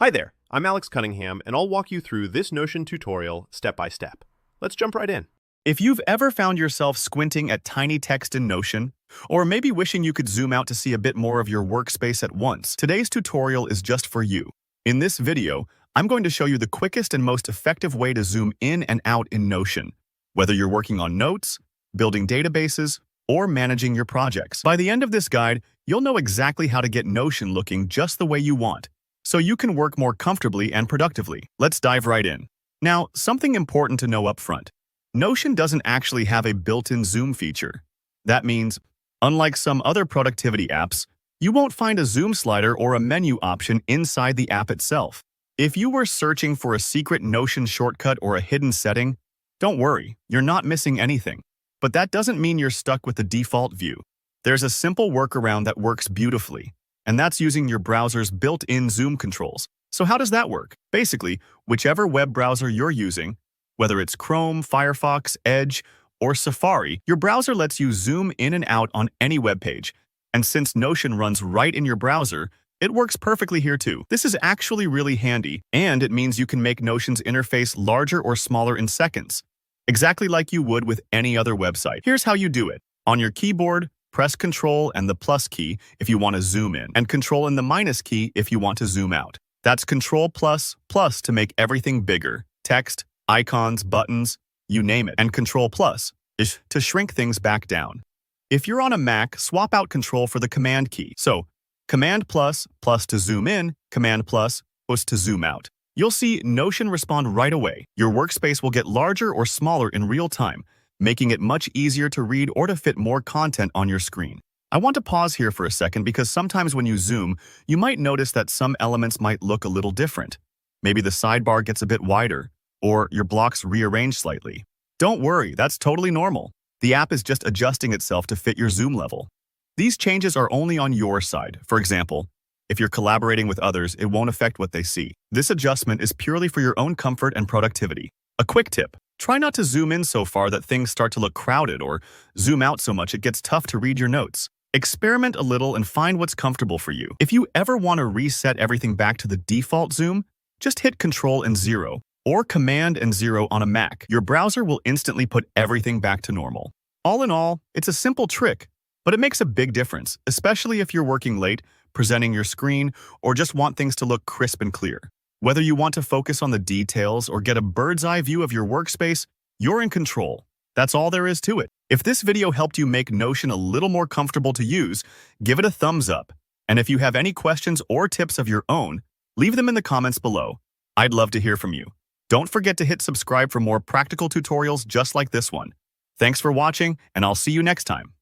Hi there, I'm Alex Cunningham, and I'll walk you through this Notion tutorial step by step. Let's jump right in. If you've ever found yourself squinting at tiny text in Notion, or maybe wishing you could zoom out to see a bit more of your workspace at once, today's tutorial is just for you. In this video, I'm going to show you the quickest and most effective way to zoom in and out in Notion, whether you're working on notes, building databases, or managing your projects. By the end of this guide, you'll know exactly how to get Notion looking just the way you want, so you can work more comfortably and productively. Let's dive right in. Now, something important to know up front. Notion doesn't actually have a built-in zoom feature. That means, unlike some other productivity apps, you won't find a zoom slider or a menu option inside the app itself. If you were searching for a secret Notion shortcut or a hidden setting, don't worry, you're not missing anything. But that doesn't mean you're stuck with the default view. There's a simple workaround that works beautifully, and that's using your browser's built-in zoom controls. So how does that work? Basically, whichever web browser you're using, whether it's Chrome, Firefox, Edge, or Safari, your browser lets you zoom in and out on any web page. And since Notion runs right in your browser, it works perfectly here too. This is actually really handy, and it means you can make Notion's interface larger or smaller in seconds, exactly like you would with any other website. Here's how you do it. On your keyboard, press Control and the plus key if you want to zoom in, and Control and the minus key if you want to zoom out. That's Control plus to make everything bigger. Text, icons, buttons, you name it. And Control plus is to shrink things back down. If you're on a Mac, swap out Control for the Command key. So, Command plus to zoom in, Command plus to zoom out. You'll see Notion respond right away. Your workspace will get larger or smaller in real time, making it much easier to read or to fit more content on your screen. I want to pause here for a second because sometimes when you zoom, you might notice that some elements might look a little different. Maybe the sidebar gets a bit wider, or your blocks rearrange slightly. Don't worry, that's totally normal. The app is just adjusting itself to fit your zoom level. These changes are only on your side. For example, if you're collaborating with others, it won't affect what they see. This adjustment is purely for your own comfort and productivity. A quick tip: try not to zoom in so far that things start to look crowded or zoom out so much it gets tough to read your notes. Experiment a little and find what's comfortable for you. If you ever want to reset everything back to the default zoom, just hit Control and 0 or Command and 0 on a Mac. Your browser will instantly put everything back to normal. All in all, it's a simple trick, but it makes a big difference, especially if you're working late, presenting your screen, or just want things to look crisp and clear. Whether you want to focus on the details or get a bird's-eye view of your workspace, you're in control. That's all there is to it. If this video helped you make Notion a little more comfortable to use, give it a thumbs up. And if you have any questions or tips of your own, leave them in the comments below. I'd love to hear from you. Don't forget to hit subscribe for more practical tutorials just like this one. Thanks for watching, and I'll see you next time.